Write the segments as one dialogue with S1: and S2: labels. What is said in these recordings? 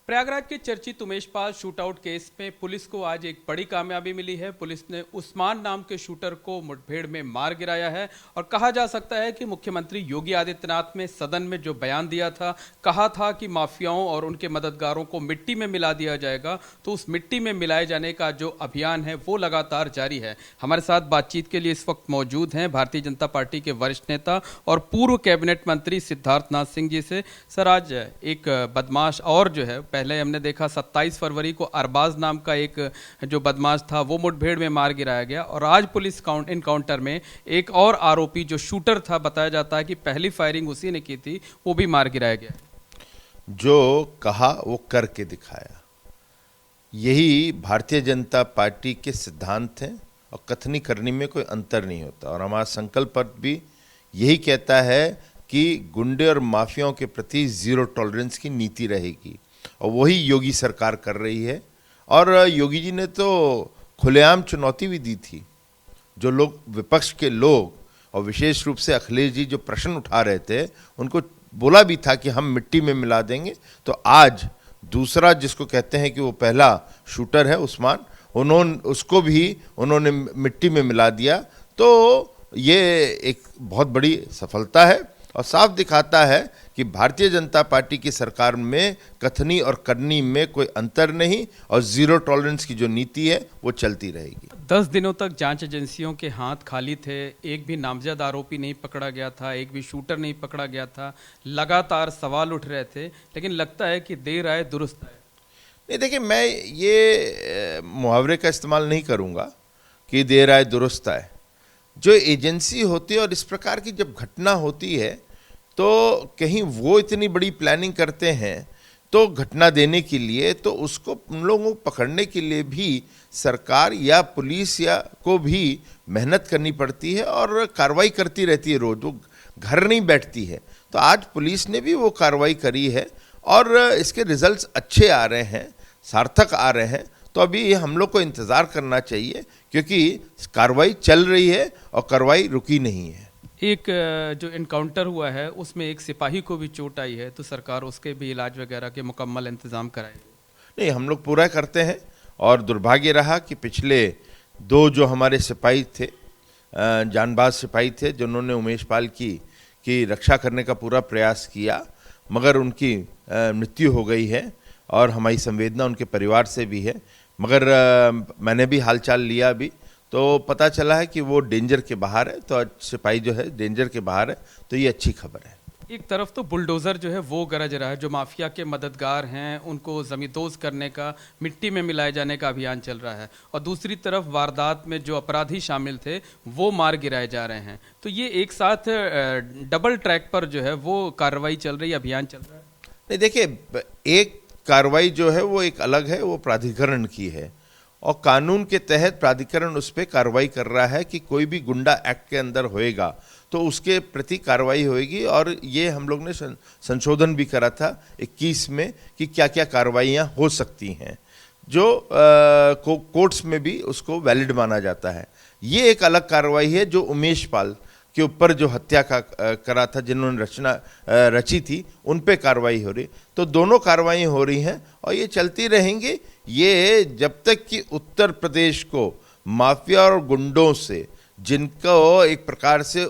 S1: प्रयागराज के चर्चित Umesh Pal shootout case में पुलिस को आज एक बड़ी कामयाबी मिली है। पुलिस ने उस्मान नाम के शूटर को मुठभेड़ में मार गिराया है और कहा जा सकता है कि मुख्यमंत्री योगी आदित्यनाथ ने सदन में जो बयान दिया था, कहा था कि माफियाओं और उनके मददगारों को मिट्टी में मिला दिया जाएगा, तो उस मिट्टी में मिलाए जाने का जो अभियान है वो लगातार जारी है। हमारे साथ बातचीत के लिए इस वक्त मौजूद हैं भारतीय जनता पार्टी के वरिष्ठ नेता और पूर्व कैबिनेट मंत्री सिद्धार्थनाथ सिंह जी से। सर, आज एक बदमाश और जो है, पहले हमने देखा 27 फरवरी को अरबाज नाम का एक जो बदमाश था वो मुठभेड़ में मार गिराया गया और आज पुलिस इनकाउंटर में एक और आरोपी जो शूटर था, बताया जाता है कि पहली फायरिंग उसी ने की थी, वो भी मार गिराया गया।
S2: जो कहा वो करके दिखाया, यही भारतीय जनता पार्टी के सिद्धांत हैं और कथनी करनी में कोई अंतर नहीं होता। और हमारा संकल्प पत्र भी यही कहता है कि गुंडे और माफियाओं के प्रति जीरो टॉलरेंस की नीति रहेगी और वही योगी सरकार कर रही है। और योगी जी ने तो खुलेआम चुनौती भी दी थी। जो लोग विपक्ष के लोग और विशेष रूप से अखिलेश जी जो प्रश्न उठा रहे थे, उनको बोला भी था कि हम मिट्टी में मिला देंगे। तो आज दूसरा, जिसको कहते हैं कि वो पहला शूटर है उस्मान, उसको भी उन्होंने मिट्टी में मिला दिया। तो ये एक बहुत बड़ी सफलता है और साफ दिखाता है कि भारतीय जनता पार्टी की सरकार में कथनी और करनी में कोई अंतर नहीं और जीरो टॉलरेंस की जो नीति है वो चलती रहेगी।
S1: 10 दिनों तक जांच एजेंसियों के हाथ खाली थे, एक भी नामजद आरोपी नहीं पकड़ा गया था, एक भी शूटर नहीं पकड़ा गया था, लगातार सवाल उठ रहे थे, लेकिन लगता है कि देर आए दुरुस्त आए।
S2: नहीं, देखिए, मैं ये मुहावरे का इस्तेमाल नहीं करूँगा कि देर आए दुरुस्त आए। जो एजेंसी होती है और इस प्रकार की जब घटना होती है तो कहीं वो इतनी बड़ी प्लानिंग करते हैं तो घटना देने के लिए, तो उसको उन लोगों को पकड़ने के लिए भी सरकार या पुलिस या को भी मेहनत करनी पड़ती है और कार्रवाई करती रहती है रोज, वो घर नहीं बैठती है। तो आज पुलिस ने भी वो कार्रवाई करी है और इसके रिजल्ट्स अच्छे आ रहे हैं, सार्थक आ रहे हैं। तो अभी हम लोग को इंतज़ार करना चाहिए क्योंकि कार्रवाई चल रही है और कार्रवाई रुकी नहीं है।
S1: एक जो इनकाउंटर हुआ है उसमें एक सिपाही को भी चोट आई है, तो सरकार उसके भी इलाज वगैरह के मुकम्मल इंतजाम कराएगी।
S2: नहीं, हम लोग पूरा करते हैं और दुर्भाग्य रहा कि पिछले 2 जो हमारे सिपाही थे, जानबाज सिपाही थे, जिन्होंने उमेश पाल की रक्षा करने का पूरा प्रयास किया, मगर उनकी मृत्यु हो गई है और हमारी संवेदना उनके परिवार से भी है। मगर मैंने भी हालचाल लिया अभी, तो पता चला है कि वो डेंजर के बाहर है। तो सिपाही जो है डेंजर के बाहर है, तो ये अच्छी खबर है।
S1: एक तरफ तो बुलडोजर जो है वो गरज रहा है, जो माफिया के मददगार हैं उनको जमींदोज करने का, मिट्टी में मिलाए जाने का अभियान चल रहा है, और दूसरी तरफ वारदात में जो अपराधी शामिल थे वो मार गिराए जा रहे हैं। तो ये एक साथ डबल ट्रैक पर जो है वो कार्रवाई चल रही है, अभियान चल रहा है।
S2: नहीं, देखिए, एक कार्रवाई जो है वो एक अलग है, वो प्राधिकरण की है और कानून के तहत प्राधिकरण उस पर कार्रवाई कर रहा है कि कोई भी गुंडा एक्ट के अंदर होएगा तो उसके प्रति कार्रवाई होएगी। और ये हम लोग ने संशोधन भी करा था 21 में कि क्या क्या कार्रवाइयाँ हो सकती हैं, जो कोर्ट्स में भी उसको वैलिड माना जाता है। ये एक अलग कार्रवाई है जो उमेश पाल के ऊपर जो हत्या का करा था, जिन्होंने रची थी, उन पे कार्रवाई हो रही। तो दोनों कार्रवाई हो रही हैं और ये चलती रहेंगी। ये जब तक कि उत्तर प्रदेश को माफिया और गुंडों से, जिनको एक प्रकार से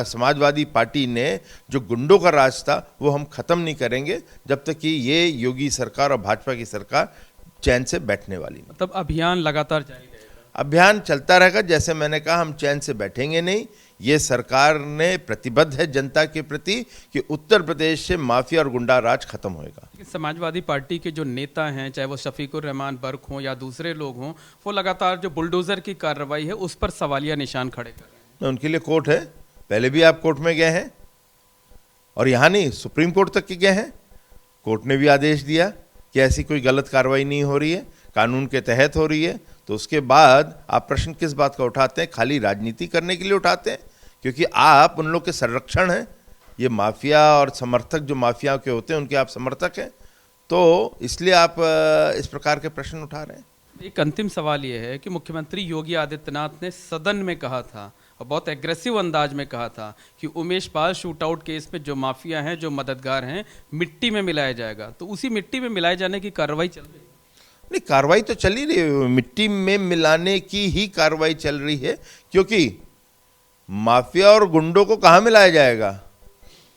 S2: समाजवादी पार्टी ने जो गुंडों का राज था, वो हम खत्म नहीं करेंगे जब तक कि ये योगी सरकार और भाजपा की सरकार चैन से बैठने वाली नहीं।
S1: मतलब अभियान लगातार जारी रहेगा,
S2: अभियान चलता रहेगा। जैसे मैंने कहा, हम चैन से बैठेंगे नहीं। ये सरकार ने प्रतिबद्ध है जनता के प्रति कि उत्तर प्रदेश से माफिया और गुंडा राज खत्म होएगा।
S1: समाजवादी पार्टी के जो नेता हैं, चाहे वो शफीकुर रहमान बर्क हों या दूसरे लोग हों, वो लगातार जो बुलडोजर की कार्रवाई है उस पर सवालिया निशान खड़े कर रहे हैं।
S2: उनके लिए कोर्ट है, पहले भी आप कोर्ट में गए हैं और यहाँ नहीं, सुप्रीम कोर्ट तक के गए हैं। कोर्ट ने भी आदेश दिया कि ऐसी कोई गलत कार्रवाई नहीं हो रही है, कानून के तहत हो रही है। तो उसके बाद आप प्रश्न किस बात का उठाते हैं? खाली राजनीति करने के लिए उठाते हैं, क्योंकि आप उन लोग के संरक्षण हैं। ये माफिया और समर्थक जो माफिया के होते हैं उनके आप समर्थक हैं, तो इसलिए आप इस प्रकार के प्रश्न उठा रहे हैं।
S1: एक अंतिम सवाल ये है कि मुख्यमंत्री योगी आदित्यनाथ ने सदन में कहा था और बहुत एग्रेसिव अंदाज में कहा था कि उमेश पाल शूटआउट केस में जो माफिया हैं, जो मददगार हैं, मिट्टी में मिलाया जाएगा। तो उसी मिट्टी में मिलाए जाने की कार्रवाई चल रही है।
S2: नहीं, कार्रवाई तो चल ही रही है, मिट्टी में मिलाने की ही कार्रवाई चल रही है, क्योंकि माफिया और गुंडों को कहाँ मिलाया जाएगा?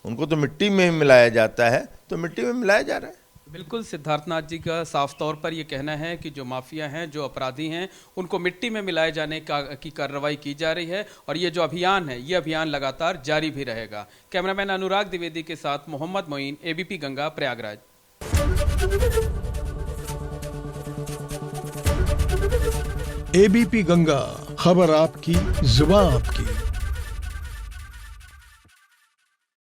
S2: उनको तो मिट्टी में ही मिलाया जाता है, तो मिट्टी में मिलाया जा रहा है।
S1: बिल्कुल, सिद्धार्थनाथ जी का साफ तौर पर ये कहना है कि जो माफिया हैं, जो अपराधी हैं, उनको मिट्टी में मिलाए जाने की कार्रवाई की जा रही है और ये जो अभियान है, ये अभियान लगातार जारी भी रहेगा। कैमरामैन अनुराग द्विवेदी के साथ मोहम्मद मोइन, एबीपी गंगा, प्रयागराज।
S3: एबीपी गंगा, खबर आपकी, जुबान आपकी।